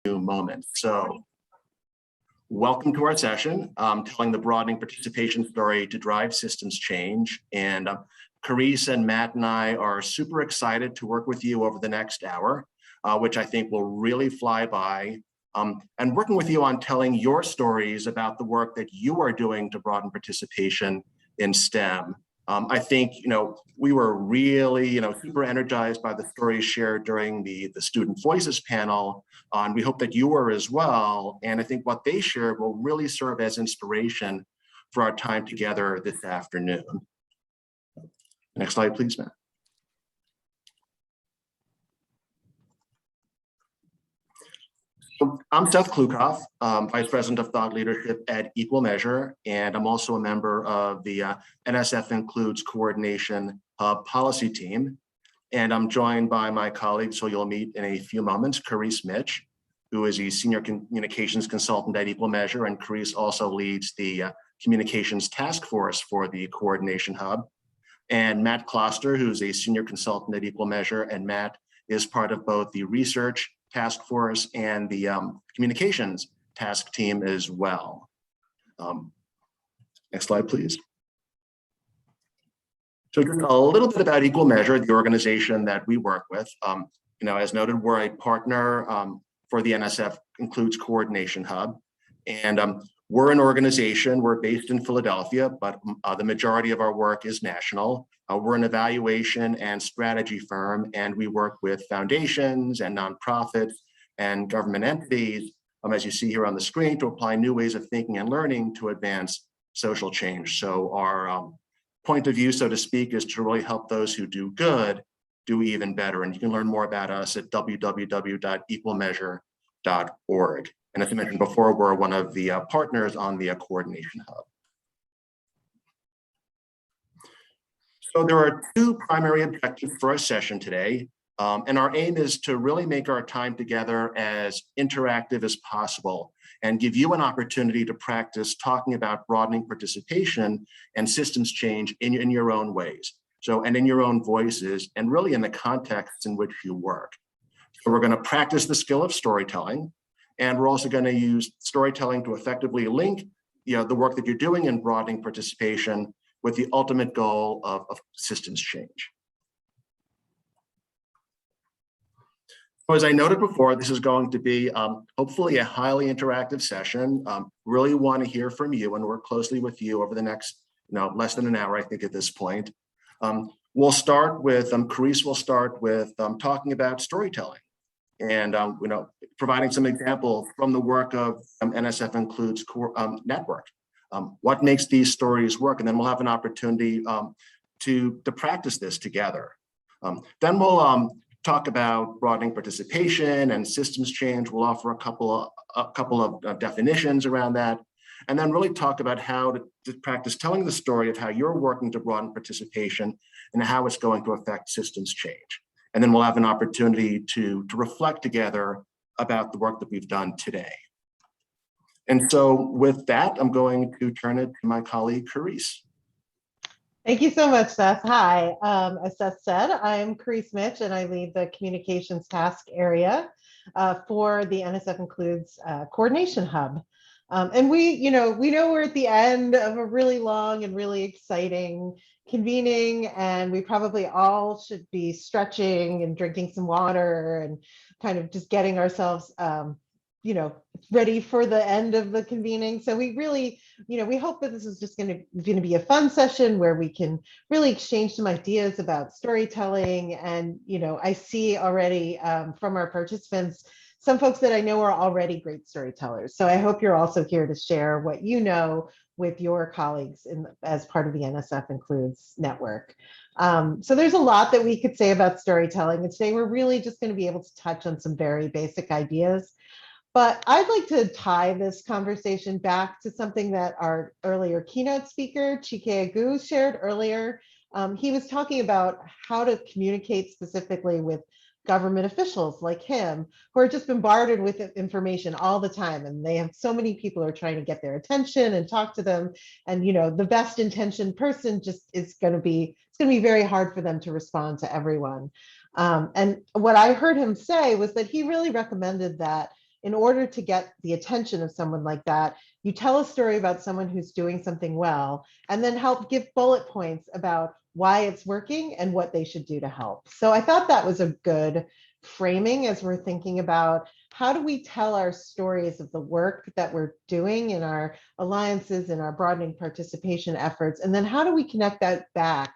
few moments. So welcome to our session, telling the broadening participation story to drive systems change. And Carice and Matt and I are super excited to work with you over the next hour, which I think will really fly by. And working with you on telling your stories about the work that you are doing to broaden participation in STEM. I think, we were really, super energized by the stories shared during the Student Voices panel, and we hope that you were as well. And I think what they shared will really serve as inspiration for our time together this afternoon. Next slide, please, Matt. I'm Seth Klukoff, Vice President of Thought Leadership at Equal Measure, and I'm also a member of the NSF Includes Coordination Hub policy team. And I'm joined by my colleagues, who you'll meet in a few moments, Carice Mitch, who is a Senior Communications Consultant at Equal Measure, and Carice also leads the Communications Task Force for the Coordination Hub. And Matt Kloster, who's a Senior Consultant at Equal Measure, and Matt is part of both the Research Task Force and the Communications Task Team as well. Next slide, please. So just a little bit about Equal Measure, the organization that we work with. As noted, we're a partner for the NSF Includes Coordination Hub. And we're an organization, we're based in Philadelphia, but the majority of our work is national. We're an evaluation and strategy firm, and we work with foundations and nonprofits and government entities, as you see here on the screen, to apply new ways of thinking and learning to advance social change. So our point of view, so to speak, is to really help those who do good do even better. And you can learn more about us at www.equalmeasure.org. And as I mentioned before, we're one of the partners on the Coordination Hub. So there are two primary objectives for our session today. And our aim is to really make our time together as interactive as possible and give you an opportunity to practice talking about broadening participation and systems change in your own ways. So, and in your own voices, and really in the context in which you work. So we're going to practice the skill of storytelling. And we're also going to use storytelling to effectively link the work that you're doing in broadening participation with the ultimate goal of systems change. So as I noted before, this is going to be hopefully a highly interactive session. Really want to hear from you and work closely with you over the next less than an hour, I think, at this point. We'll start with, Carice will start with talking about storytelling. And providing some examples from the work of NSF Includes Network. What makes these stories work? And then we'll have an opportunity to practice this together. Then we'll talk about broadening participation and systems change. We'll offer a couple of definitions around that, and then really talk about how to practice telling the story of how you're working to broaden participation and how it's going to affect systems change. And then we'll have an opportunity to reflect together about the work that we've done today. And so with that, I'm going to turn it to my colleague, Carice. Thank you so much, Seth. Hi, as Seth said, I'm Carice Mitch, and I lead the Communications Task Area for the NSF Includes Coordination Hub. And we know we're at the end of a really long and really exciting convening, and we probably all should be stretching and drinking some water and kind of just getting ourselves ready for the end of the convening. So we really, we hope that this is just going to be a fun session where we can really exchange some ideas about storytelling. And I see already from our participants some folks that I know are already great storytellers. So I hope you're also here to share what you know with your colleagues as part of the NSF Includes network. So there's a lot that we could say about storytelling, and today we're really just going to be able to touch on some very basic ideas. But I'd like to tie this conversation back to something that our earlier keynote speaker, Chike Agu, shared earlier. He was talking about how to communicate specifically with government officials like him, who are just bombarded with information all the time, and they have so many people who are trying to get their attention and talk to them, and the best intentioned person just is going to be very hard for them to respond to everyone. And what I heard him say was that he really recommended that in order to get the attention of someone like that, you tell a story about someone who's doing something well, and then help give bullet points about why it's working and what they should do to help. So I thought that was a good framing as we're thinking about how do we tell our stories of the work that we're doing in our alliances and our broadening participation efforts, and then how do we connect that back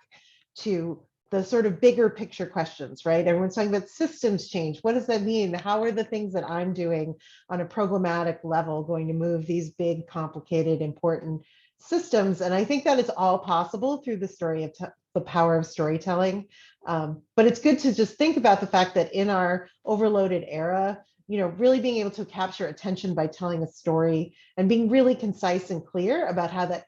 to the sort of bigger picture questions, right? Everyone's talking about systems change. What does that mean? How are the things that I'm doing on a programmatic level going to move these big, complicated, important systems? And I think that it's all possible through the story of the power of storytelling. But it's good to just think about the fact that in our overloaded era, really being able to capture attention by telling a story and being really concise and clear about how that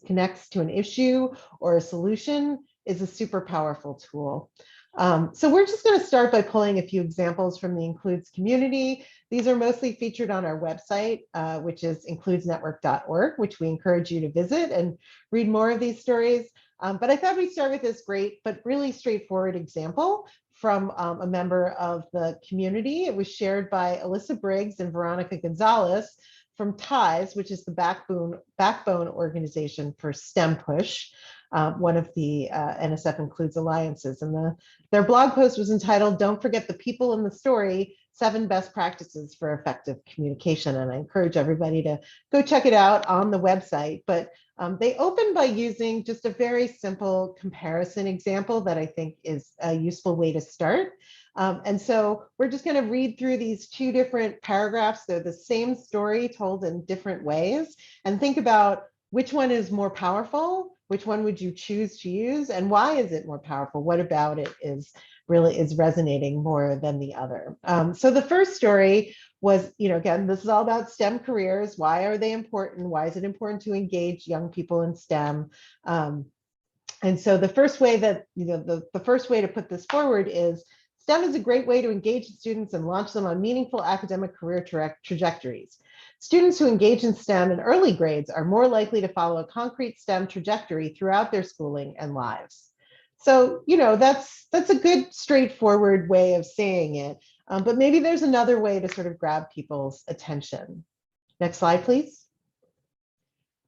connects to an issue or a solution is a super powerful tool. So we're just going to start by pulling a few examples from the Includes community. These are mostly featured on our website, which is includesnetwork.org, which we encourage you to visit and read more of these stories. But I thought we'd start with this great but really straightforward example from a member of the community. It was shared by Alyssa Briggs and Veronica Gonzalez from TIES, which is the backbone organization for STEM Push, one of the NSF Includes alliances. And their blog post was entitled, "Don't Forget the People in the Story, 7 Best Practices for Effective Communication." And I encourage everybody to go check it out on the website. But they open by using just a very simple comparison example that I think is a useful way to start. And so we're just going to read through these 2 different paragraphs. They're the same story told in different ways, and think about which one is more powerful, which one would you choose to use, and why is it more powerful? What about it is resonating more than the other? So the first story was, again, this is all about STEM careers. Why are they important? Why is it important to engage young people in STEM? And so the first way that, the first way to put this forward is STEM is a great way to engage students and launch them on meaningful academic career trajectories. Students who engage in STEM in early grades are more likely to follow a concrete STEM trajectory throughout their schooling and lives. So, that's a good straightforward way of saying it, but maybe there's another way to sort of grab people's attention. Next slide, please.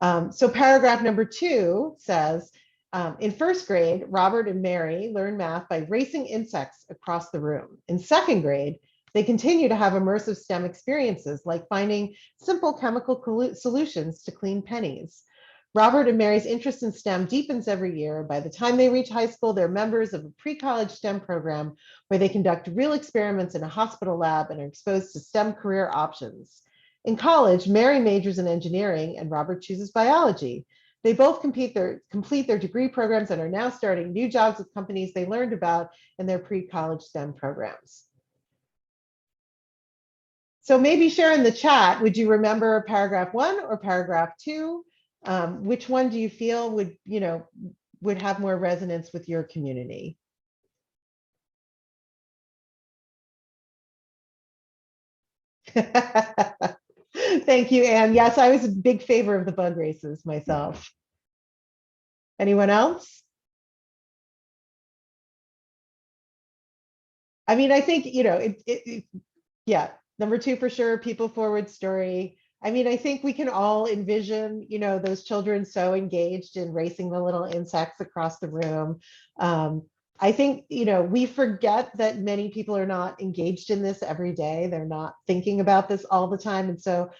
So paragraph number 2 says, in first grade, Robert and Mary learn math by racing insects across the room. In second grade, they continue to have immersive STEM experiences like finding simple chemical solutions to clean pennies. Robert and Mary's interest in STEM deepens every year. By the time they reach high school, they're members of a pre-college STEM program where they conduct real experiments in a hospital lab and are exposed to STEM career options. In college, Mary majors in engineering and Robert chooses biology. They both complete their degree programs and are now starting new jobs with companies they learned about in their pre-college STEM programs. So maybe share in the chat, would you remember paragraph 1 or paragraph 2? Which one do you feel would have more resonance with your community? Thank you, Anne. Yes, I was a big favor of the bug races myself. Anyone else? I mean, I think, yeah, number 2 for sure, people forward story. I mean, I think we can all envision, those children so engaged in racing the little insects across the room. I think, we forget that many people are not engaged in this every day. They're not thinking about this all the time. And so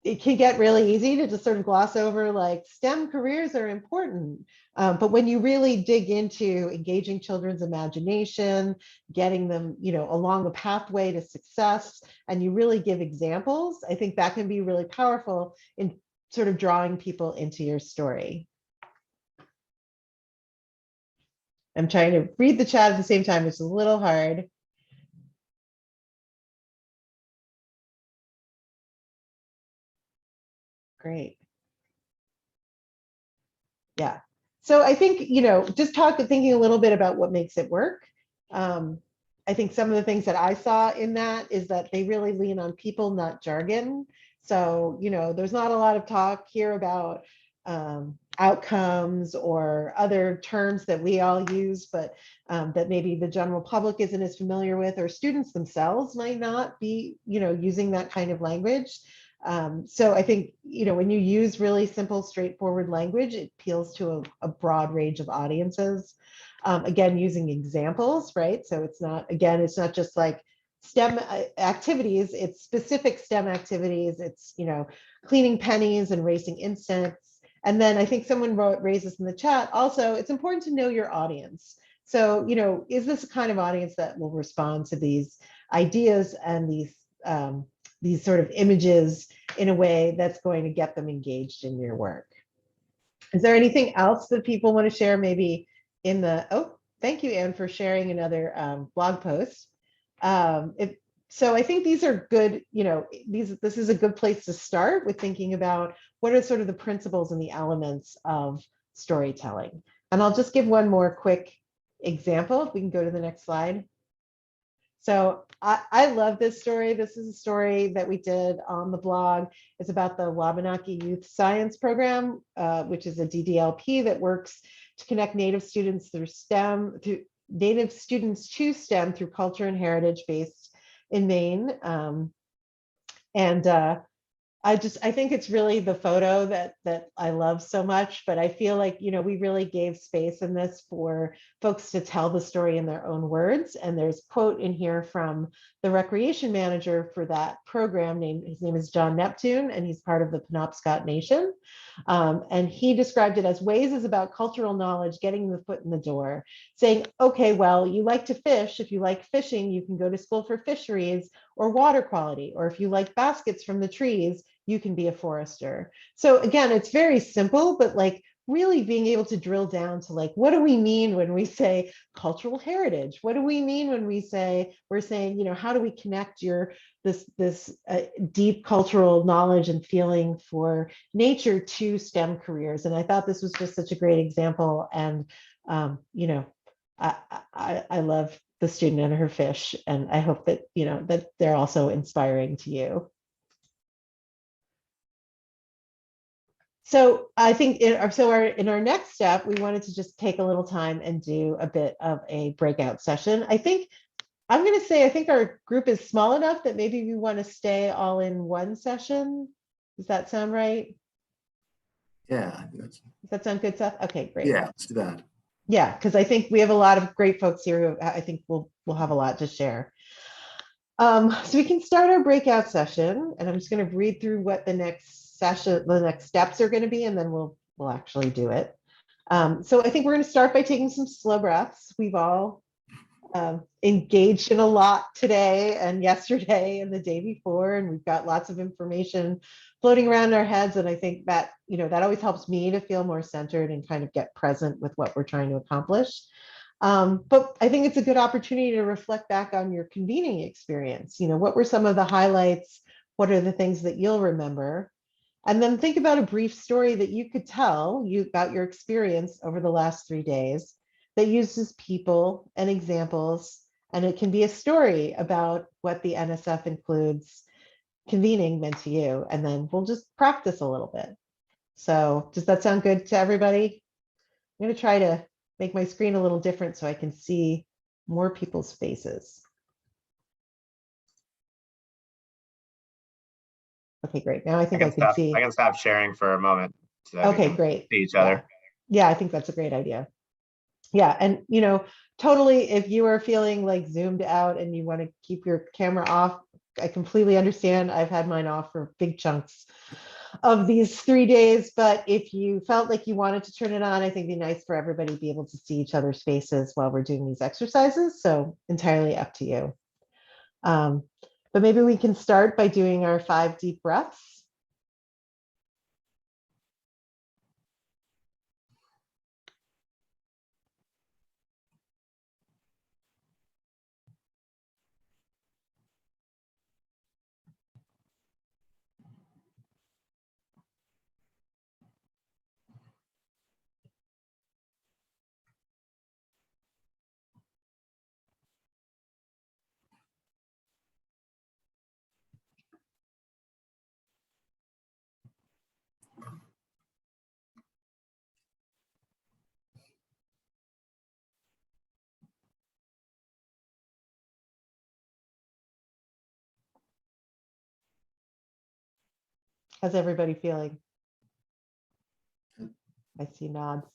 it can get really easy to just sort of gloss over like STEM careers are important. But when you really dig into engaging children's imagination, getting them, along the pathway to success, and you really give examples, I think that can be really powerful in sort of drawing people into your story. I'm trying to read the chat at the same time, which is a little hard. Great. Yeah. So I think, just thinking a little bit about what makes it work. I think some of the things that I saw in that is that they really lean on people, not jargon. So, there's not a lot of talk here about outcomes or other terms that we all use, but that maybe the general public isn't as familiar with, or students themselves might not be, using that kind of language. So I think, when you use really simple, straightforward language, it appeals to a broad range of audiences. Again, using examples, right? So it's not just like STEM activities, it's specific STEM activities. It's, cleaning pennies and racing insects. And then I think someone raised this in the chat. Also, it's important to know your audience. So, is this a kind of audience that will respond to these ideas and these sort of images in a way that's going to get them engaged in your work? Is there anything else that people want to share? Maybe in the, thank you, Anne, for sharing another blog post. So I think these are good, this is a good place to start with thinking about what are sort of the principles and the elements of storytelling. And I'll just give one more quick example. If we can go to the next slide. So I love this story. This is a story that we did on the blog. It's about the Wabanaki Youth Science Program, which is a DDLP that works to connect Native students through STEM, Native students to STEM through culture and heritage based in Maine. I think it's really the photo that I love so much, but I feel like, we really gave space in this for folks to tell the story in their own words. And there's a quote in here from the recreation manager for that program. His name is John Neptune, and he's part of the Penobscot Nation. And he described it as ways is about cultural knowledge, getting the foot in the door, saying, okay, well, you like to fish. If you like fishing, you can go to school for fisheries or water quality. Or if you like baskets from the trees, you can be a forester. So again, it's very simple, but like really being able to drill down to like, what do we mean when we say cultural heritage? What do we mean when we're saying, how do we connect this deep cultural knowledge and feeling for nature to STEM careers? And I thought this was just such a great example. And, I love the student and her fish. And I hope that, that they're also inspiring to you. So I think in our next step, we wanted to just take a little time and do a bit of a breakout session. I think our group is small enough that maybe we want to stay all in one session. Does that sound right? Yeah. Does that sound good, Seth? Okay, great. Yeah, let's do that. Yeah, because I think we have a lot of great folks here who I think we'll have a lot to share. So we can start our breakout session, and I'm just going to read through what the next steps are going to be, and then we'll actually do it. So I think we're going to start by taking some slow breaths. We've all engaged in a lot today and yesterday and the day before, and we've got lots of information floating around in our heads. And I think that, that always helps me to feel more centered and kind of get present with what we're trying to accomplish. But I think it's a good opportunity to reflect back on your convening experience. What were some of the highlights? What are the things that you'll remember? And then think about a brief story that you could tell about your experience over the last 3 days that uses people and examples. And it can be a story about what the NSF includes convening meant to you. And then we'll just practice a little bit. So does that sound good to everybody? I'm going to try to make my screen a little different so I can see more people's faces. Okay, great. Now I think I can see. I can stop sharing for a moment. So that okay, great. See each other. Yeah, I think that's a great idea. Yeah, and totally, if you are feeling like zoomed out and you want to keep your camera off, I completely understand. I've had mine off for big chunks of these 3 days, but if you felt like you wanted to turn it on, I think it'd be nice for everybody to be able to see each other's faces while we're doing these exercises. So entirely up to you. But maybe we can start by doing our 5 deep breaths. How's everybody feeling? I see nods.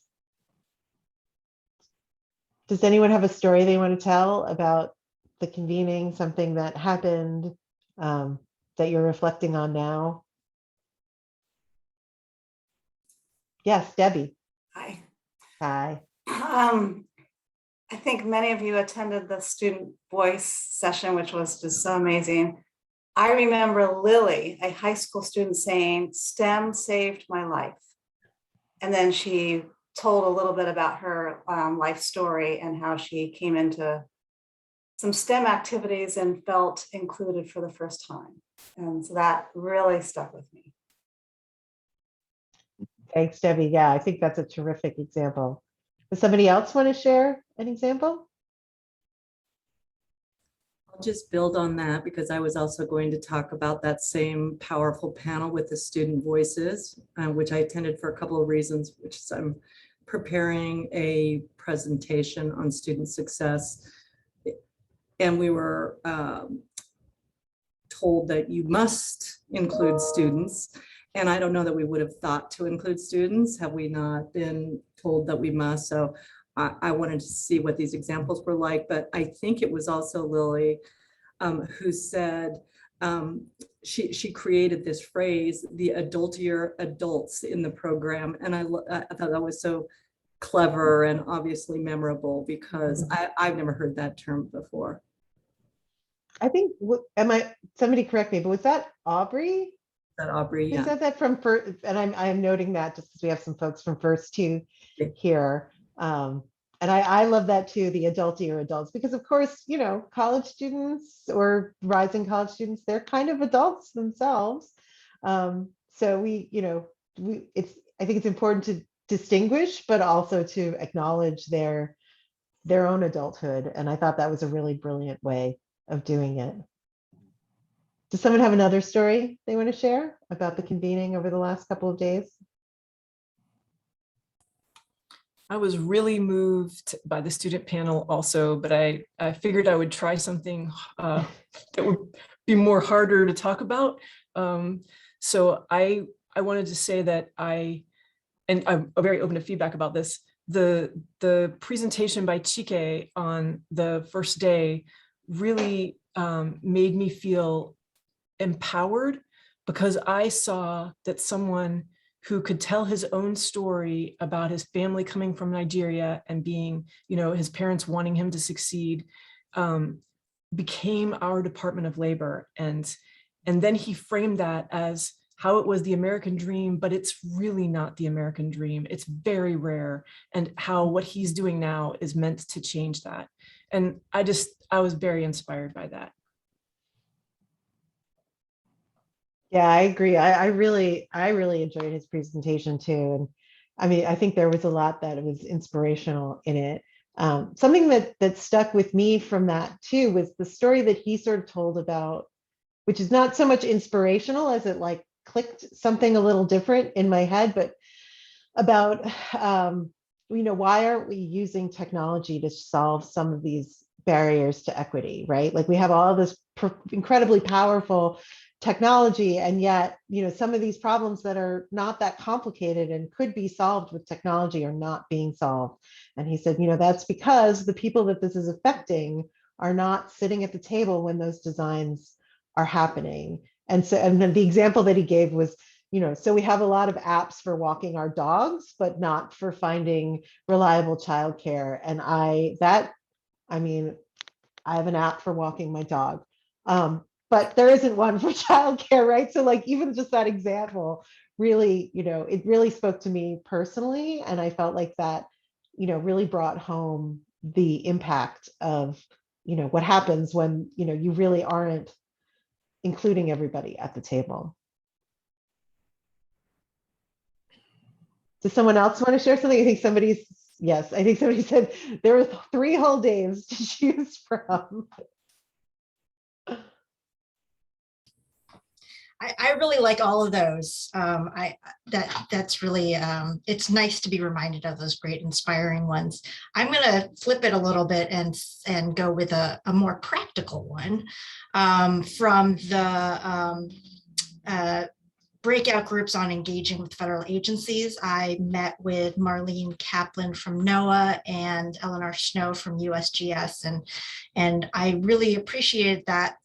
Does anyone have a story they want to tell about the convening, something that happened that you're reflecting on now? Yes, Debbie. Hi. Hi. I think many of you attended the student voice session, which was just so amazing. I remember Lily, a high school student, saying, STEM saved my life. And then she told a little bit about her life story and how she came into some STEM activities and felt included for the first time. And so that really stuck with me. Thanks, Debbie. Yeah, I think that's a terrific example. Does somebody else want to share an example? I'll just build on that because I was also going to talk about that same powerful panel with the student voices, which I attended for a couple of reasons, which is I'm preparing a presentation on student success. And we were told that you must include students. And I don't know that we would have thought to include students have we not been told that we must. So I wanted to see what these examples were like, but I think it was also Lily who said she created this phrase, the adultier adults in the program. And I thought that was so clever and obviously memorable because I've never heard that term before. I think, somebody correct me, but was that Aubrey? That Aubrey, Who yeah. said that from first? And I'm noting that just because we have some folks from first too here. And I love that too, the adultier adults, because of course, you know, college students or rising college students, they're kind of adults themselves. So I think it's important to distinguish, but also to acknowledge their own adulthood. And I thought that was a really brilliant way of doing it. Does someone have another story they want to share about the convening over the last couple of days? I was really moved by the student panel also, but I figured I would try something that would be more harder to talk about. So I wanted to say that and I'm very open to feedback about this, the presentation by Chike on the first day really made me feel empowered because I saw that someone who could tell his own story about his family coming from Nigeria and being, you know, his parents wanting him to succeed, became our Department of Labor. And then he framed that as how it was the American dream, but it's really not the American dream. It's very rare. And how what he's doing now is meant to change that. And I was very inspired by that. Yeah, I agree. I really enjoyed his presentation too. And I mean, I think there was a lot that was inspirational in it. Something that stuck with me from that too was the story that he sort of told about, which is not so much inspirational as it like clicked something a little different in my head, but about, why aren't we using technology to solve some of these barriers to equity, right? Like we have all this incredibly powerful technology, and yet, some of these problems that are not that complicated and could be solved with technology are not being solved. And he said, that's because the people that this is affecting are not sitting at the table when those designs are happening. And so, and then the example that he gave was, so we have a lot of apps for walking our dogs, but not for finding reliable childcare. And I have an app for walking my dog. But there isn't one for childcare, right? So like even just that example really, it really spoke to me personally. And I felt like that, really brought home the impact of, what happens when, you really aren't including everybody at the table. Does someone else want to share something? I think somebody said there were 3 whole days to choose from. I really like all of those. That's really, it's nice to be reminded of those great inspiring ones. I'm going to flip it a little bit and go with a more practical one from the breakout groups on engaging with federal agencies. I met with Marlene Kaplan from NOAA and Eleanor Snow from USGS, and I really appreciated that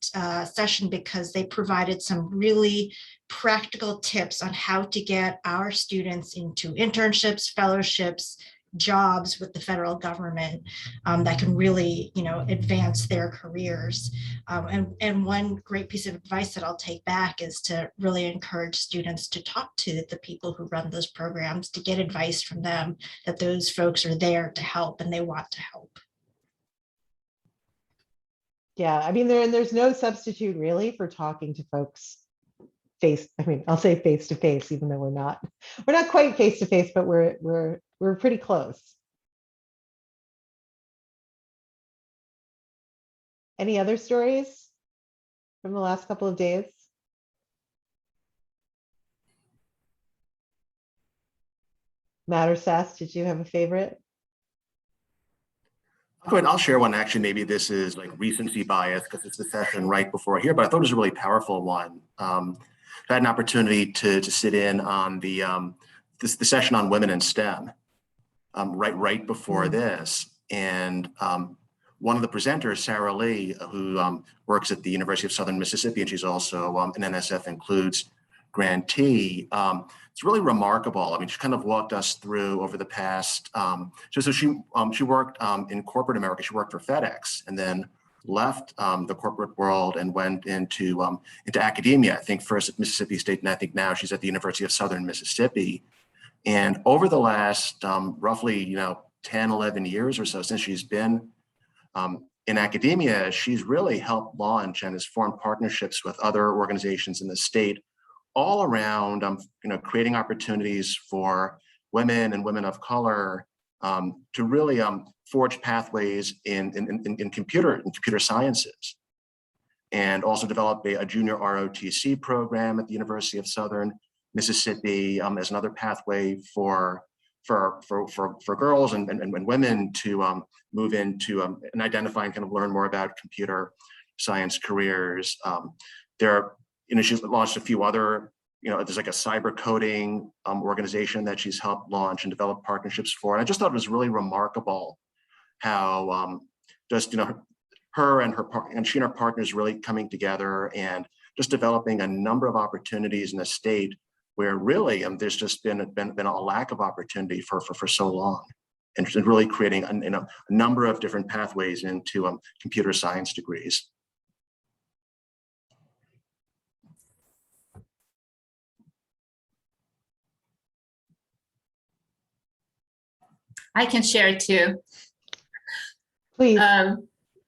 session because they provided some really practical tips on how to get our students into internships, fellowships, jobs with the federal government that can really, advance their careers. And one great piece of advice that I'll take back is to really encourage students to talk to the people who run those programs, to get advice from them, that those folks are there to help and they want to help. Yeah, I mean, there's no substitute really for talking to folks I'll say face to face, even though we're not quite face to face, but we're pretty close. Any other stories from the last couple of days? Matt or Seth, did you have a favorite? Go ahead, I'll share one. Actually, maybe this is like recency bias because it's the session right before here, but I thought it was a really powerful one. I had an opportunity to sit in on the session on women in STEM right before this, and one of the presenters, Sarah Lee, who works at the University of Southern Mississippi, and she's also an NSF Includes grantee. It's really remarkable. I mean, she kind of walked us through over the past. So she worked in corporate America. She worked for FedEx, and then left the corporate world and went into academia. I think first at Mississippi State, and I think now she's at the University of Southern Mississippi. And over the last roughly 10, 11 years or so since she's been in academia, she's really helped launch and has formed partnerships with other organizations in the state all around creating opportunities for women and women of color to really forge pathways in computer sciences, and also develop a junior ROTC program at the University of Southern Mississippi as another pathway for girls and women to move into and identify and kind of learn more about computer science careers. She's launched a few other. There's like a cyber coding organization that she's helped launch and develop partnerships for. And I just thought it was really remarkable how her and she and her partners really coming together and just developing a number of opportunities in a state where really there's just been a lack of opportunity for so long, and really creating a number of different pathways into computer science degrees. I can share too. Please.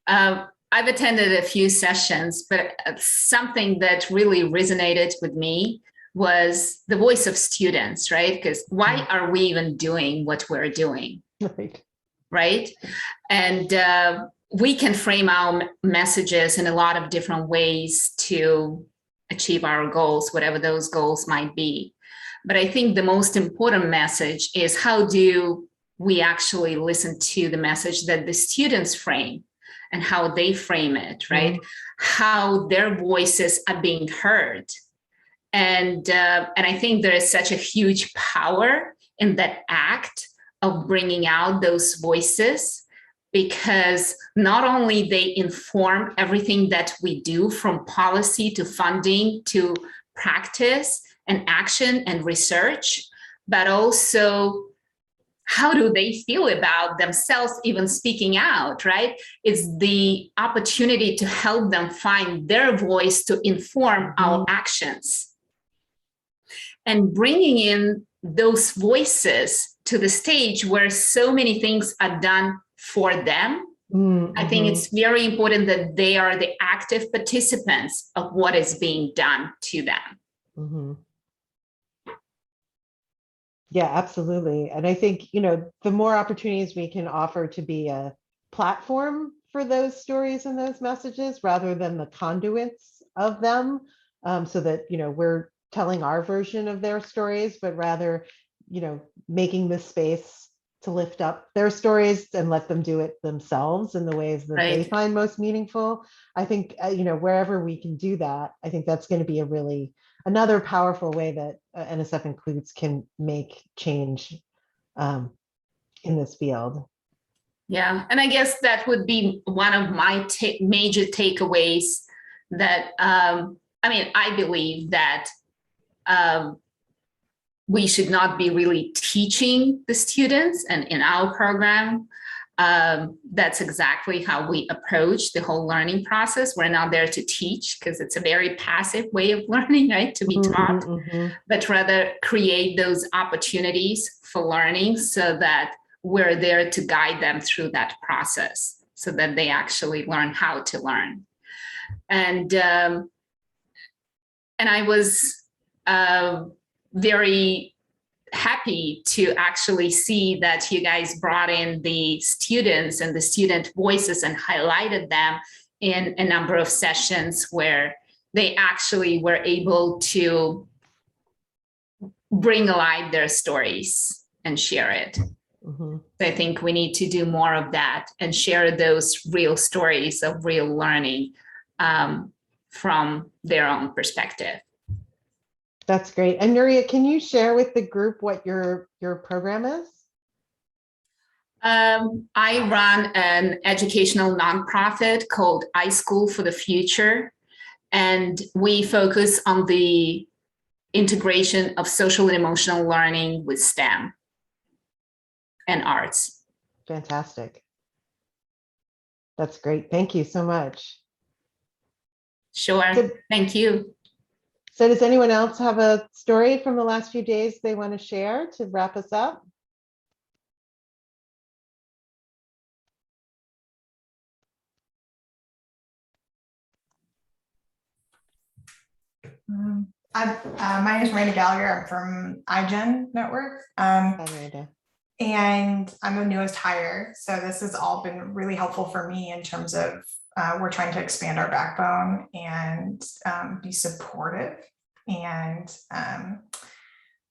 I've attended a few sessions, but something that really resonated with me was the voice of students, right? Because why are we even doing what we're doing? Right? And we can frame our messages in a lot of different ways to achieve our goals, whatever those goals might be. But I think the most important message is, how do we actually listen to the message that the students frame and how they frame it, right? How their voices are being heard. And I think there is such a huge power in that act of bringing out those voices, because not only they inform everything that we do, from policy to funding to practice and action and research, but also how do they feel about themselves even speaking out, right? It's the opportunity to help them find their voice to inform our actions. And bringing in those voices to the stage where so many things are done for them, I think it's very important that they are the active participants of what is being done to them. Yeah, absolutely. And I think, the more opportunities we can offer to be a platform for those stories and those messages, rather than the conduits of them, so that, we're telling our version of their stories, but rather, making this space to lift up their stories and let them do it themselves in the ways that they Right. find most meaningful. I think, wherever we can do that, I think that's going to be another powerful way that NSF Includes can make change in this field. Yeah, and I guess that would be one of my major takeaways that, I believe that we should not be really teaching the students, and in our program, that's exactly how we approach the whole learning process. We're not there to teach because it's a very passive way of learning, right? To be taught, but rather create those opportunities for learning so that we're there to guide them through that process so that they actually learn how to learn. And I was very happy to actually see that you guys brought in the students and the student voices and highlighted them in a number of sessions where they actually were able to bring alive their stories and share it. I think we need to do more of that and share those real stories of real learning from their own perspective. That's great. And Nuria, can you share with the group what your program is? I run an educational nonprofit called iSchool for the Future, and we focus on the integration of social and emotional learning with STEM and arts. Fantastic. That's great. Thank you so much. Sure. Thank you. So does anyone else have a story from the last few days they want to share to wrap us up? My name is Miranda Gallagher. I'm from iGen Network. Hi, Miranda. And I'm the newest hire. So this has all been really helpful for me in terms of we're trying to expand our backbone and be supportive. And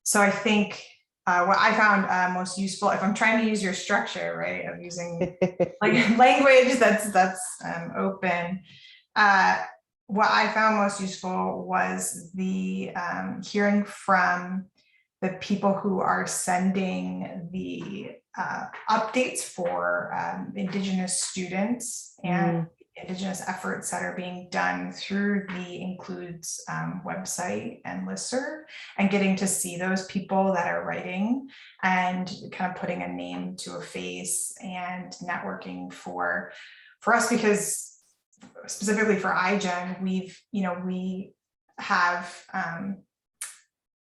so I think what I found most useful, if I'm trying to use your structure, right, of using like language that's open, what I found most useful was the hearing from the people who are sending the updates for Indigenous students and Indigenous efforts that are being done through the Includes website and listserv, and getting to see those people that are writing and kind of putting a name to a face and networking for us, because specifically for iGen, we have,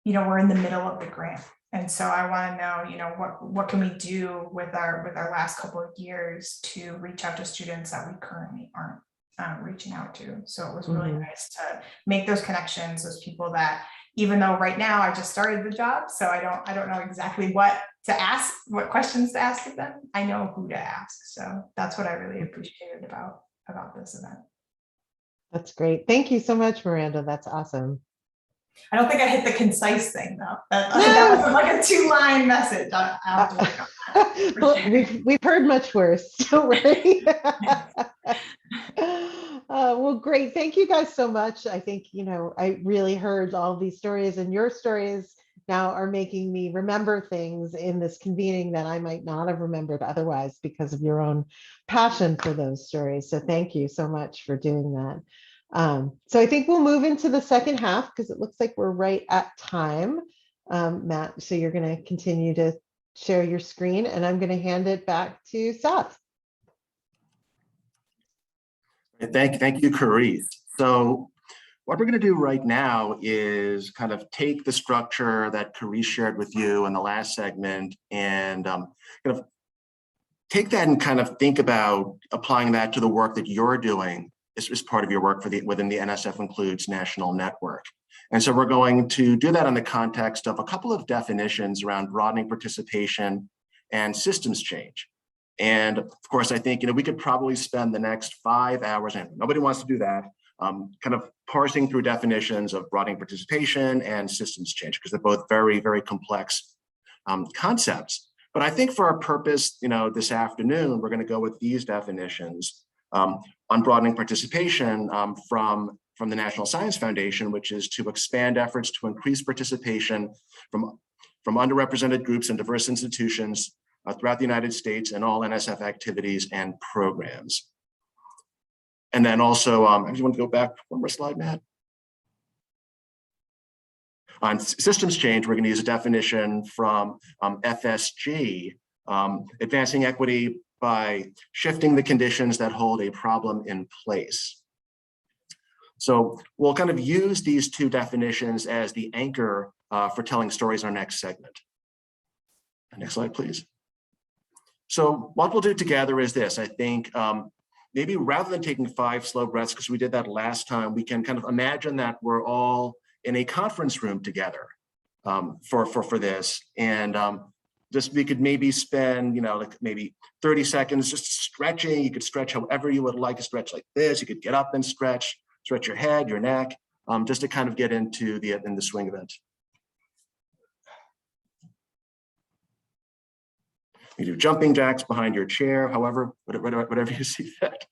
we're in the middle of the grant. And so I want to know, what can we do with our last couple of years to reach out to students that we currently aren't reaching out to. So it was really nice to make those connections, those people that, even though right now I just started the job, so I don't know exactly what to ask, what questions to ask of them, I know who to ask. So that's what I really appreciated about this event. That's great. Thank you so much, Miranda. That's awesome. I don't think I hit the concise thing though. That was like a 2-line message. I'll have to work on that. Well, we've heard much worse. Don't worry. Well, great. Thank you guys so much. I think, I really heard all these stories, and your stories now are making me remember things in this convening that I might not have remembered otherwise because of your own passion for those stories. So thank you so much for doing that. So I think we'll move into the second half because it looks like we're right at time. Matt, so you're going to continue to share your screen, and I'm going to hand it back to Seth. Thank you, Karith. So what we're going to do right now is kind of take the structure that Karith shared with you in the last segment and kind of take that and kind of think about applying that to the work that you're doing as part of your work within the NSF Includes National Network. And so we're going to do that in the context of a couple of definitions around broadening participation and systems change. And of course, I think, we could probably spend the next 5 hours, and nobody wants to do that, kind of parsing through definitions of broadening participation and systems change, because they're both very, very complex concepts. But I think for our purpose, this afternoon, we're going to go with these definitions on broadening participation from the National Science Foundation, which is to expand efforts to increase participation from underrepresented groups and diverse institutions throughout the United States in all NSF activities and programs. And then also, I just want to go back one more slide, Matt. On systems change, we're going to use a definition from FSG, advancing equity by shifting the conditions that hold a problem in place. So we'll kind of use these two definitions as the anchor for telling stories in our next segment. Next slide, please. So what we'll do together is this. I think maybe rather than taking 5 slow breaths, because we did that last time, we can kind of imagine that we're all in a conference room together for this. And just we could maybe spend, like maybe 30 seconds just stretching. You could stretch however you would like to stretch, like this. You could get up and stretch your head, your neck, just to kind of get into the swing of it. You do jumping jacks behind your chair, however, whatever you see fit.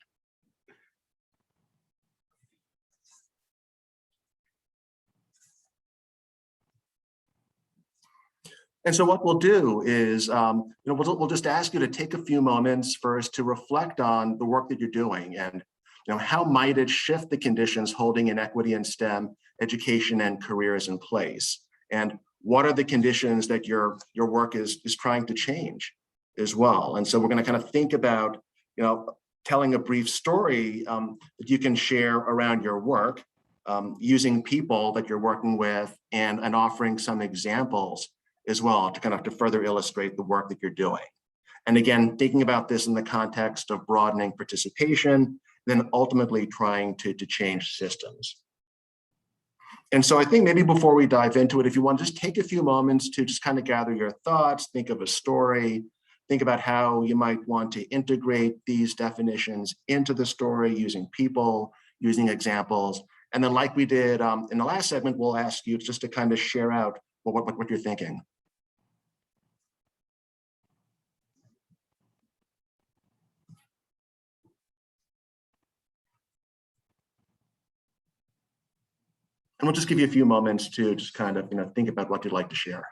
And so what we'll do is, we'll just ask you to take a few moments first to reflect on the work that you're doing and, how might it shift the conditions holding inequity in STEM education and careers in place? And what are the conditions that your work is trying to change as well? And so we're going to kind of think about, telling a brief story that you can share around your work, using people that you're working with and offering some examples as well to kind of to further illustrate the work that you're doing. And again, thinking about this in the context of broadening participation, then ultimately trying to change systems. And so I think maybe before we dive into it, if you want to just take a few moments to just kind of gather your thoughts, think of a story, think about how you might want to integrate these definitions into the story using people, using examples. And then like we did in the last segment, we'll ask you just to kind of share out what you're thinking. And we'll just give you a few moments to just kind of, think about what you'd like to share.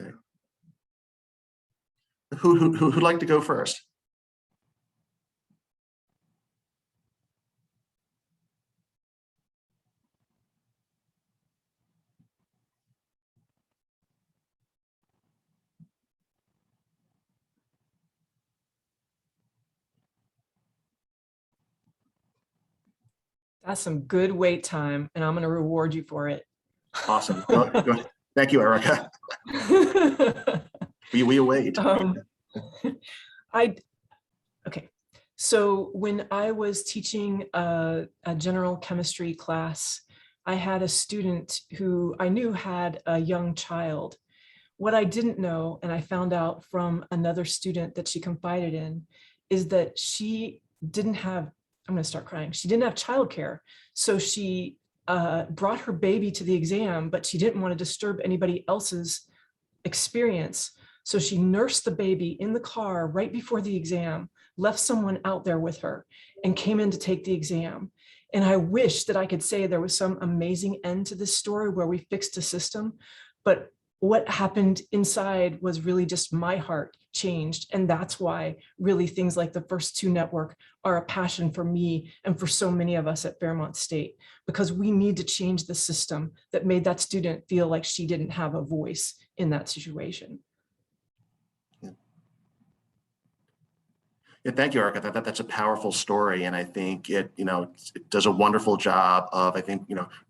Okay. Who'd like to go first? That's some good wait time, and I'm going to reward you for it. Awesome. Go. Thank you, Erica. We await. Okay. So when I was teaching a general chemistry class, I had a student who I knew had a young child. What I didn't know, and I found out from another student that she confided in, is that she didn't have, I'm going to start crying. She didn't have childcare. So she brought her baby to the exam, but she didn't want to disturb anybody else's experience. So she nursed the baby in the car right before the exam, left someone out there with her, and came in to take the exam. And I wish that I could say there was some amazing end to this story where we fixed a system, but what happened inside was really just my heart changed. And that's why really things like the First Two Network are a passion for me and for so many of us at Fairmont State, because we need to change the system that made that student feel like she didn't have a voice in that situation. Yeah, thank you, Erica. That's a powerful story, and I think it does a wonderful job of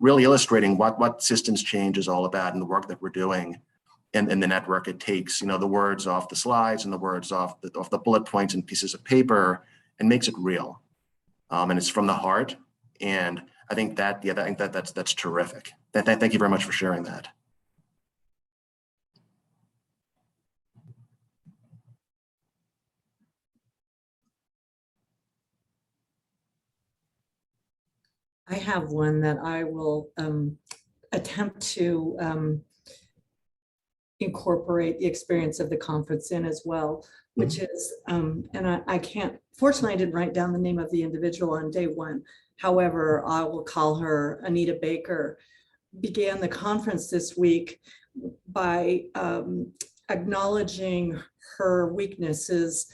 really illustrating what systems change is all about and the work that we're doing. in the network. It takes, the words off the slides and the words off the bullet points and pieces of paper and makes it real. And it's from the heart. And I think that's terrific. Thank you very much for sharing that. I have one that I will attempt to incorporate the experience of the conference in as well, which is, and I can't, fortunately, I didn't write down the name of the individual on day one. However, I will call her Anita Baker, began the conference this week by acknowledging her weaknesses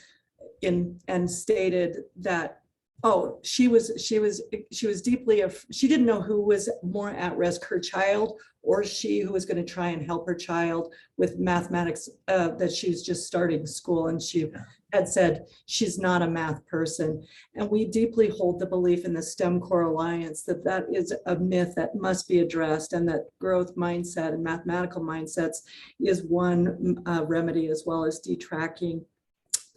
and stated that, oh, she was deeply, she didn't know who was more at risk, her child or she who was going to try and help her child with mathematics, that she was just starting school. And she had said she's not a math person. And we deeply hold the belief in the STEM Core Alliance that that is a myth that must be addressed, and that growth mindset and mathematical mindsets is one remedy, as well as detracking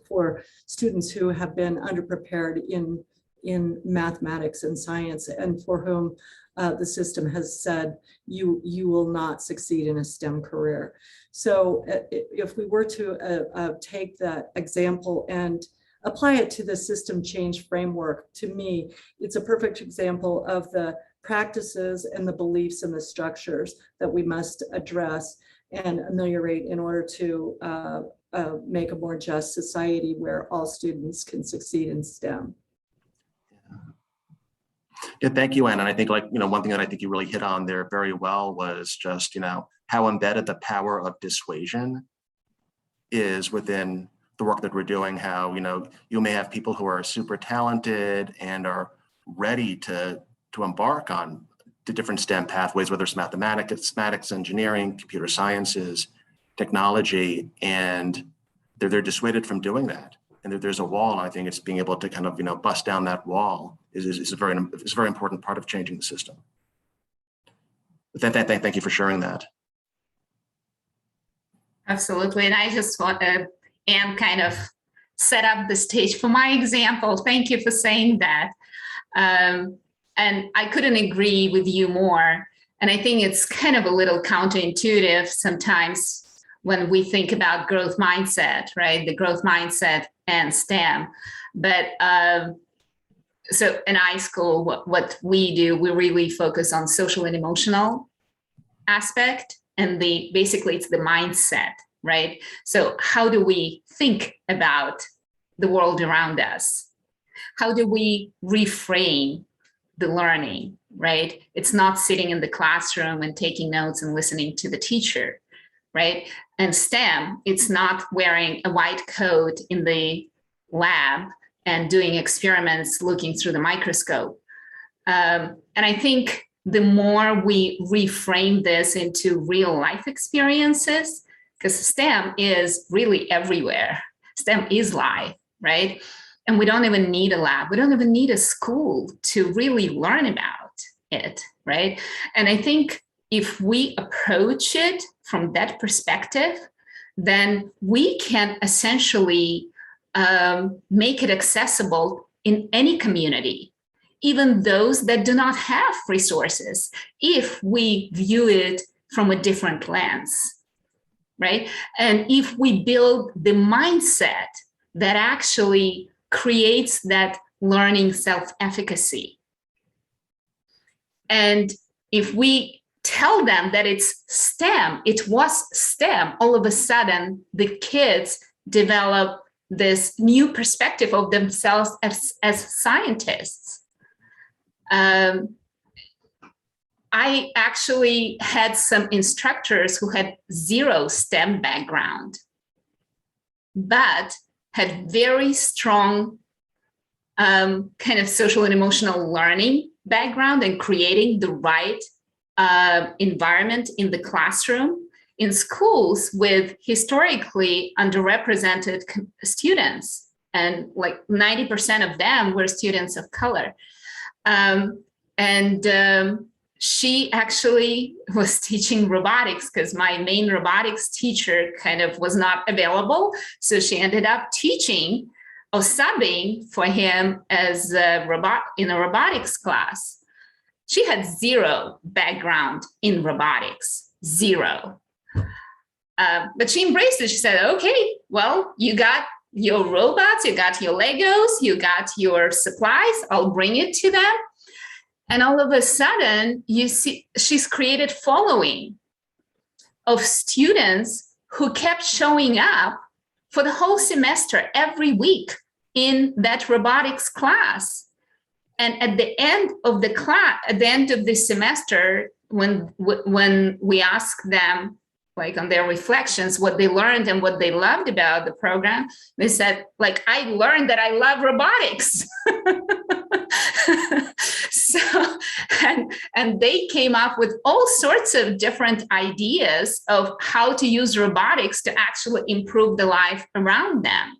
for students who have been underprepared in mathematics and science, and for whom the system has said you will not succeed in a STEM career. So if we were to take that example and apply it to the system change framework, to me, it's a perfect example of the practices and the beliefs and the structures that we must address and ameliorate in order to make a more just society where all students can succeed in STEM. Yeah, thank you, Ann. And I think, one thing that I think you really hit on there very well was just, how embedded the power of dissuasion is within the work that we're doing. How, you may have people who are super talented and are ready to embark on the different STEM pathways, whether it's mathematics, engineering, computer sciences, technology, and they're dissuaded from doing that. And there's a wall, and I think it's being able to kind of, bust down that wall is a very important part of changing the system. But thank you for sharing that. Absolutely. And I just want to, and kind of set up the stage for my example. Thank you for saying that. And I couldn't agree with you more. And I think it's kind of a little counterintuitive sometimes when we think about growth mindset, right? The growth mindset and STEM. But so in iSchool, what we do, we really focus on social and emotional aspect, and basically it's the mindset, right? So how do we think about the world around us? How do we reframe the learning, right? It's not sitting in the classroom and taking notes and listening to the teacher, right? And STEM, it's not wearing a white coat in the lab and doing experiments looking through the microscope. And I think the more we reframe this into real life experiences, because STEM is really everywhere. STEM is life, right? And we don't even need a lab. We don't even need a school to really learn about it, right? And I think if we approach it from that perspective, then we can essentially make it accessible in any community, even those that do not have resources, if we view it from a different lens, right? And if we build the mindset that actually creates that learning self-efficacy. And if we tell them that it's STEM, it was STEM, all of a sudden the kids develop this new perspective of themselves as scientists. I actually had some instructors who had zero STEM background, but had very strong kind of social and emotional learning background and creating the right environment in the classroom in schools with historically underrepresented students. And like 90% of them were students of color. And she actually was teaching robotics because my main robotics teacher kind of was not available. So she ended up teaching or subbing for him as a in a robotics class. She had zero background in robotics, zero. But she embraced it. She said, okay, well, you got your robots, you got your Legos, you got your supplies, I'll bring it to them. And all of a sudden, you see, she's created following of students who kept showing up for the whole semester, every week in that robotics class. And at the end of the class, at the end of the semester, when we ask them, like on their reflections, what they learned and what they loved about the program, they said, like, I learned that I love robotics. So, and they came up with all sorts of different ideas of how to use robotics to actually improve the life around them.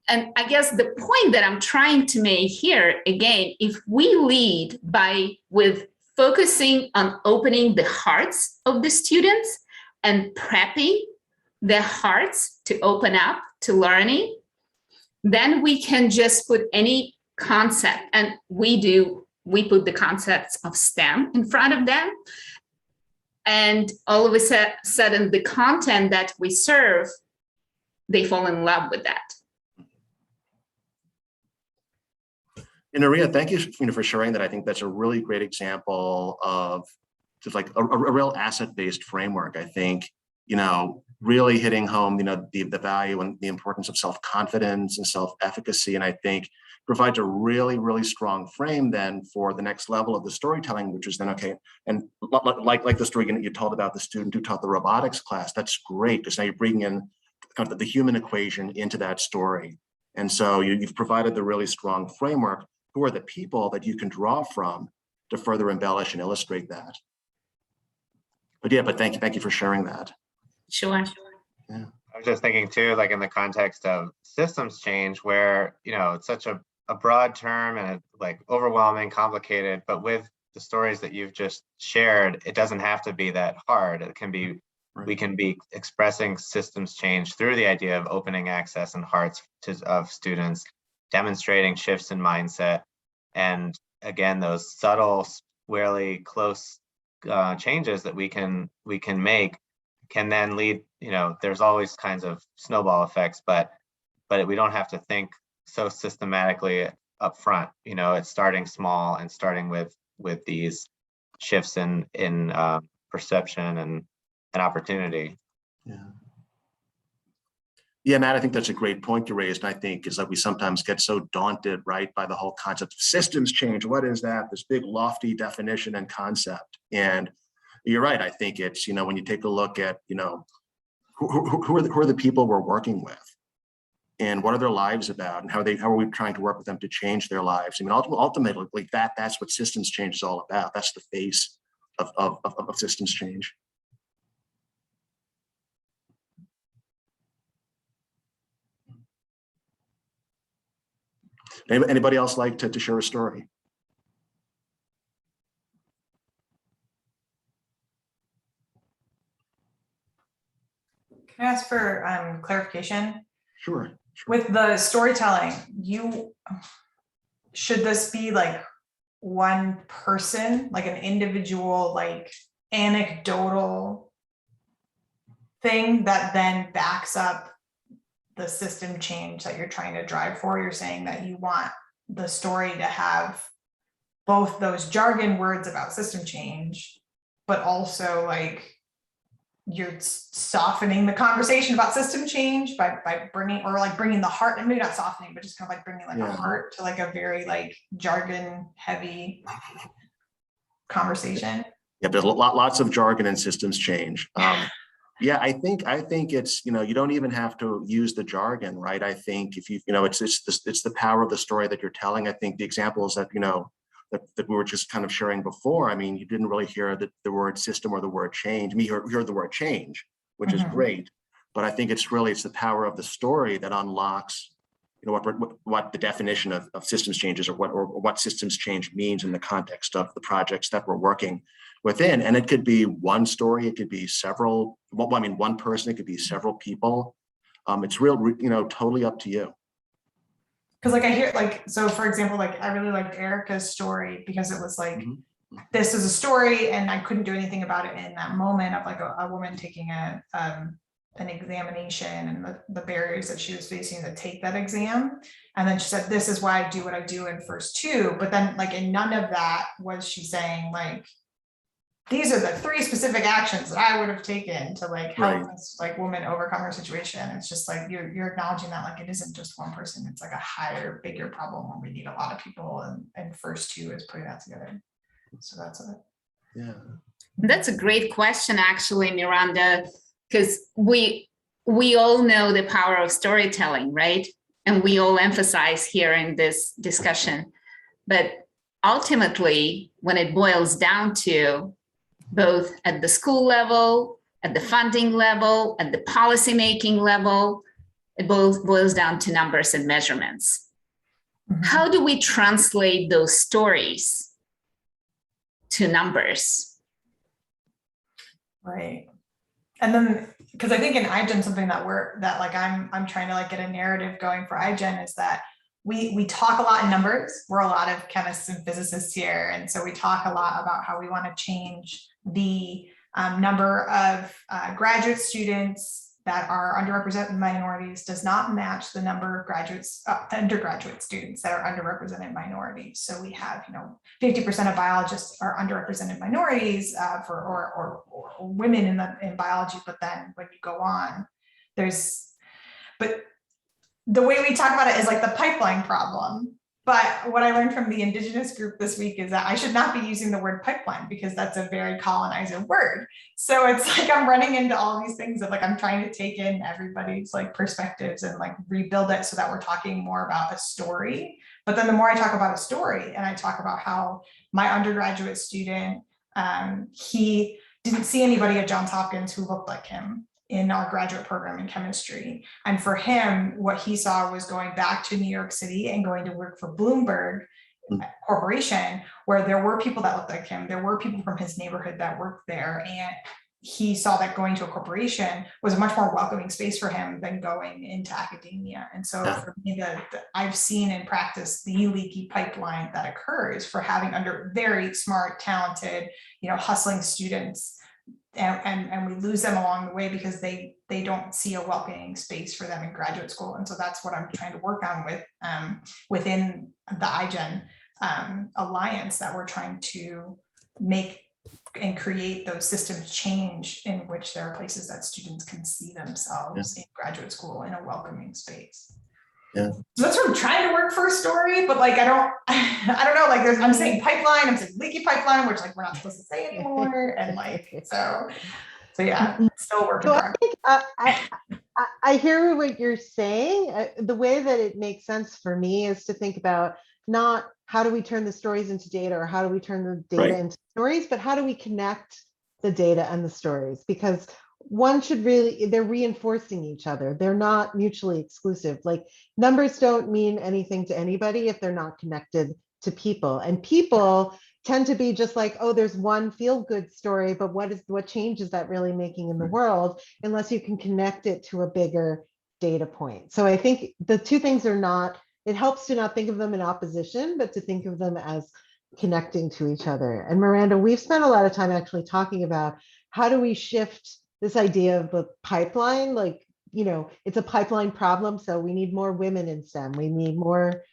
And I guess the point that I'm trying to make here, again, if we lead with focusing on opening the hearts of the students and prepping their hearts to open up to learning, then we can just put any concept, and we put the concepts of STEM in front of them. And all of a sudden, the content that we serve, they fall in love with that. And Maria, thank you for sharing that. I think that's a really great example of just like a real asset-based framework. I think, really hitting home, the value and the importance of self-confidence and self-efficacy. And I think provides a really, really strong frame then for the next level of the storytelling, which is then, okay, and like the story you told about the student who taught the robotics class, that's great, because now you're bringing in kind of the human equation into that story. And so you've provided the really strong framework. Who are the people that you can draw from to further embellish and illustrate that? But thank you for sharing that. Sure. Yeah. I was just thinking too, like in the context of systems change, where it's such a broad term and like overwhelming, complicated, but with the stories that you've just shared, it doesn't have to be that hard. It can be, right. We can be expressing systems change through the idea of opening access and hearts of students, demonstrating shifts in mindset, and again, those subtle, really close changes that we can make can then lead. There's always kinds of snowball effects, but we don't have to think so systematically up front. It's starting small and starting with these shifts in perception and opportunity. Yeah, Matt, I think that's a great point you raised. And I think is that we sometimes get so daunted, right, by the whole concept of systems change. What is that? This big lofty definition and concept. And you're right. I think it's, when you take a look at, who are the people we're working with, and what are their lives about, and how are we trying to work with them to change their lives? I mean, ultimately, that's what systems change is all about. That's the face of systems change. Anybody else like to share a story? Can I ask for clarification? Sure. With the storytelling, should this be like one person, like an individual, like anecdotal thing that then backs up the system change that you're trying to drive for? You're saying that you want the story to have both those jargon words about system change, but also like you're softening the conversation about system change by bringing the heart, and maybe not softening, but just kind of like bringing like a heart to like a very like jargon heavy conversation. Yeah, there's lots of jargon and systems change. Yeah, I think it's, you don't even have to use the jargon, right? I think if it's the power of the story that you're telling. I think the examples that, that we were just kind of sharing before, I mean, you didn't really hear the word system or the word change. I mean, you heard the word change, which is great. But I think it's the power of the story that unlocks, what the definition of systems changes, or what systems change means in the context of the projects that we're working within. And it could be one story, it could be several, well, I mean, one person, it could be several people. It's real, totally up to you. Because like I hear like, so for example, like I really liked Erica's story because it was like, this is a story and I couldn't do anything about it in that moment of like a woman taking an examination and the barriers that she was facing to take that exam. And then she said, this is why I do what I do in first two. But then like in none of that was she saying like, these are the 3 specific actions that I would have taken to like help this like woman overcome her situation. It's just like you're acknowledging that like it isn't just one person, it's like a higher, bigger problem where we need a lot of people, and first two is putting that together. So that's it. Yeah. That's a great question, actually, Miranda, because we all know the power of storytelling, right? And we all emphasize here in this discussion. But ultimately, when it boils down to both at the school level, at the funding level, at the policymaking level, it boils down to numbers and measurements. How do we translate those stories to numbers? Right. And then, because I think in iGen, something that I'm trying to like get a narrative going for iGen is that we talk a lot in numbers. We're a lot of chemists and physicists here. And so we talk a lot about how we want to change the number of graduate students that are underrepresented minorities does not match the number of undergraduate students that are underrepresented minorities. So we have, 50% of biologists are underrepresented minorities or women in biology. But then when you go on, but the way we talk about it is like the pipeline problem. But what I learned from the Indigenous group this week is that I should not be using the word pipeline because that's a very colonizer word. So it's like I'm running into all these things of like I'm trying to take in everybody's like perspectives and like rebuild it so that we're talking more about a story. But then the more I talk about a story and I talk about how my undergraduate student, he didn't see anybody at Johns Hopkins who looked like him in our graduate program in chemistry. And for him, what he saw was going back to New York City and going to work for Bloomberg Corporation, where there were people that looked like him. There were people from his neighborhood that worked there. And he saw that going to a corporation was a much more welcoming space for him than going into academia. And so for me, I've seen in practice the leaky pipeline that occurs for having under very smart, talented, hustling students. And we lose them along the way because they don't see a welcoming space for them in graduate school. And so that's what I'm trying to work on with within the iGen Alliance, that we're trying to make and create those systems change in which there are places that students can see themselves in graduate school in a welcoming space. Yeah. So that's what I'm trying to work for a story, but like I don't know, like I'm saying pipeline, I'm saying leaky pipeline, which like we're not supposed to say anymore. And like so yeah, still working. So I think I hear what you're saying. The way that it makes sense for me is to think about not how do we turn the stories into data or how do we turn the data into stories, but how do we connect the data and the stories? Because one should really, they're reinforcing each other. They're not mutually exclusive. Like numbers don't mean anything to anybody if they're not connected to people. And people tend to be just like, oh, there's one feel-good story, but what change is that really making in the world unless you can connect it to a bigger data point? So I think the two things are not, it helps to not think of them in opposition, but to think of them as connecting to each other. And Miranda, we've spent a lot of time actually talking about how do we shift this idea of the pipeline, like, it's a pipeline problem. So we need more women in STEM. We need more,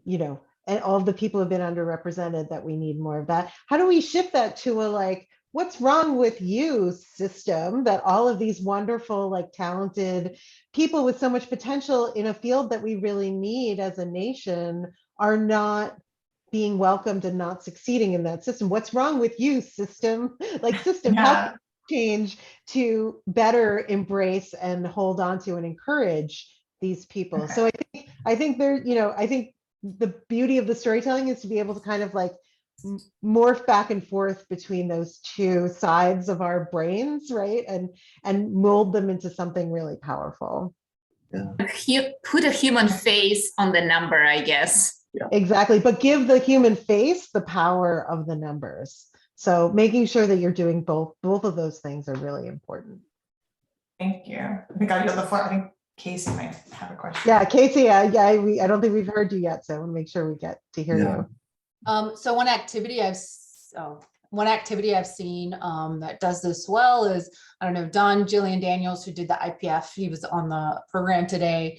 and all of the people have been underrepresented, that we need more of that. How do we shift that to a like, what's wrong with you system that all of these wonderful, like talented people with so much potential in a field that we really need as a nation are not being welcomed and not succeeding in that system? What's wrong with you system? Like system, how can change to better embrace and hold on to and encourage these people? So I think there, I think the beauty of the storytelling is to be able to kind of like morph back and forth between those two sides of our brains, right? And mold them into something really powerful. Put a human face on the number, I guess. Exactly, but give the human face the power of the numbers. So making sure that you're doing both of those things are really important. Thank you. I think I'll yield the floor. I think Casey might have a question. Yeah, Casey, I don't think we've heard you yet, so I want to make sure we get to hear you. So one activity I've seen that does this well is, I don't know, Don Jillian Daniels, who did the IPF, he was on the program today.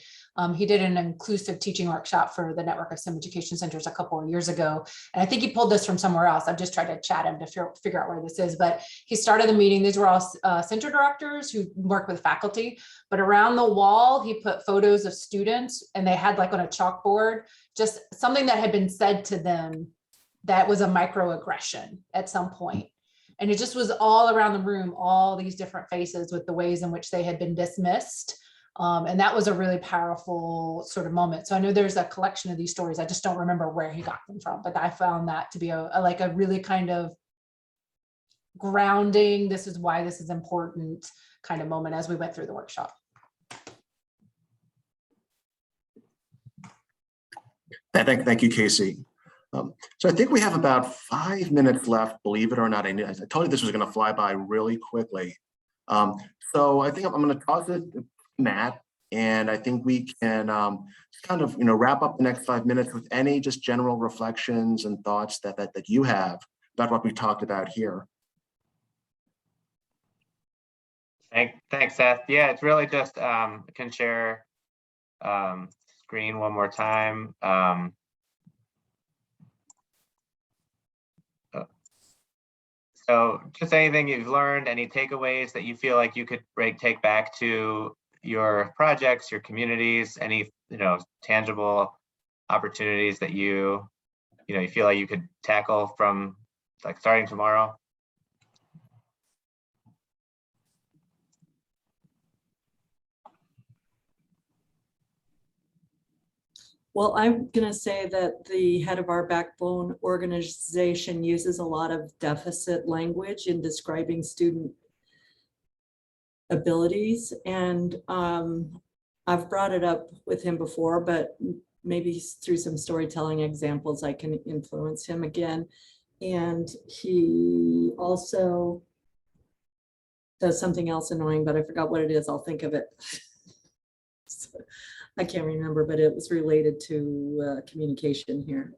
He did an inclusive teaching workshop for the network of STEM education centers a couple of years ago. And I think he pulled this from somewhere else. I've just tried to chat him to figure out where this is, but he started the meeting. These were all center directors who work with faculty, but around the wall, he put photos of students, and they had, like, on a chalkboard, just something that had been said to them that was a microaggression at some point. And it just was all around the room, all these different faces with the ways in which they had been dismissed. And that was a really powerful sort of moment. So I know there's a collection of these stories. I just don't remember where he got them from, but I found that to be a really kind of grounding, this is why this is important kind of moment as we went through the workshop. Thank you, Casey. So I think we have about 5 minutes left, believe it or not. I told you this was going to fly by really quickly. So I think I'm going to toss it to Matt, and I think we can kind of wrap up the next 5 minutes with any just general reflections and thoughts that you have about what we talked about here. Thanks, Seth. Yeah, it's really just can share screen one more time. So just anything you've learned, any takeaways that you feel like you could take back to your projects, your communities, any tangible opportunities that you feel like you could tackle from like starting tomorrow? Well, I'm going to say that the head of our backbone organization uses a lot of deficit language in describing student abilities. And I've brought it up with him before, but maybe through some storytelling examples, I can influence him again. And he also does something else annoying, but I forgot what it is. I'll think of it. So, I can't remember, but it was related to communication here.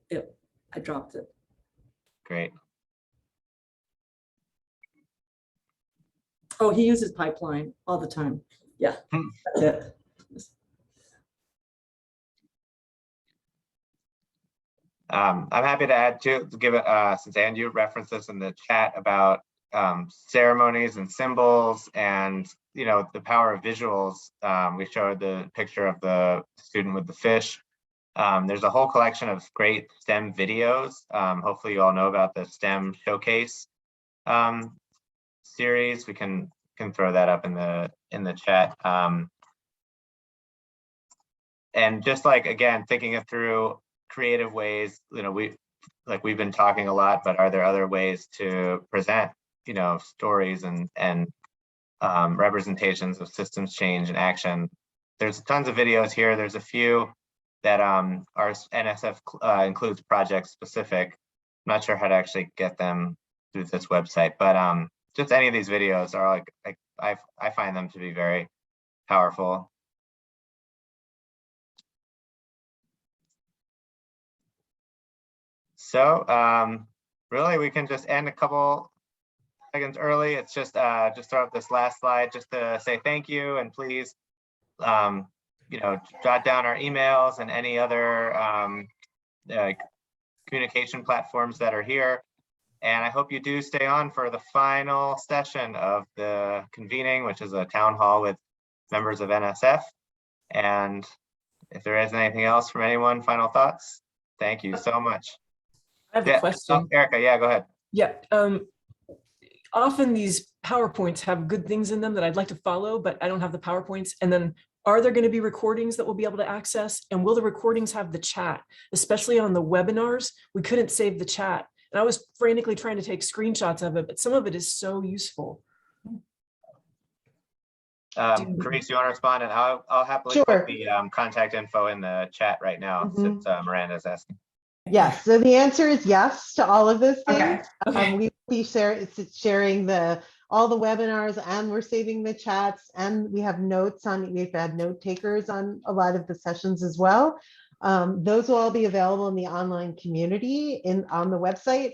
I dropped it. Great. Oh, he uses pipeline all the time. Yeah, that's it. I'm happy to add to give it since Andrew referenced this in the chat about ceremonies and symbols and the power of visuals. We showed the picture of the student with the fish. There's a whole collection of great STEM videos. Hopefully you all know about the STEM showcase series. We can throw that up in the chat. And just like, again, thinking it through creative ways, we've been talking a lot, but are there other ways to present stories and representations of systems change and action? There's tons of videos here. There's a few that are NSF includes project specific. I'm not sure how to actually get them through this website, but just any of these videos are I find them to be very powerful. So really we can just end a couple seconds early. It's just throw up this last slide just to say thank you, and please jot down our emails and any other communication platforms that are here. And I hope you do stay on for the final session of the convening, which is a town hall with members of NSF. And if there is anything else from anyone, final thoughts? Thank you so much. I have a question. Oh, Erica, yeah, go ahead. Yeah. Often these PowerPoints have good things in them that I'd like to follow, but I don't have the PowerPoints. And then are there going to be recordings that we'll be able to access? And will the recordings have the chat? Especially on the webinars, we couldn't save the chat. And I was frantically trying to take screenshots of it, but some of it is so useful. Carice, you want to respond? And I'll happily Sure. put the contact info in the chat right now since Miranda's asking. Yes, so the answer is yes to all of those Okay. things. Okay. We will be sharing all the webinars, and we're saving the chats, and we have notes on, we've had note takers on a lot of the sessions as well. Those will all be available in the online community on the website.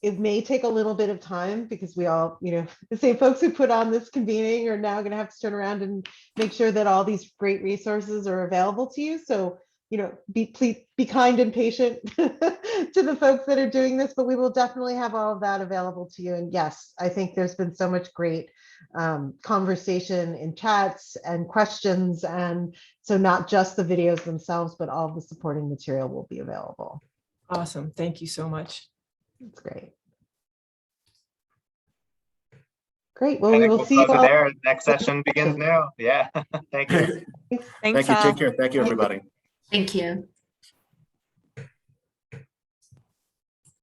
It may take a little bit of time because we all, the same folks who put on this convening are now going to have to turn around and make sure that all these great resources are available to you. So, please be kind and patient to the folks that are doing this, but we will definitely have all of that available to you. And yes, I think there's been so much great conversation in chats and questions. And so not just the videos themselves, but all of the supporting material will be available. Awesome. Thank you so much. That's great. Great. Well, I we think will we'll see you close it all. there. Next session begins now. Yeah. Thank you. Thank you. Take care. Thank you, everybody. Thank you.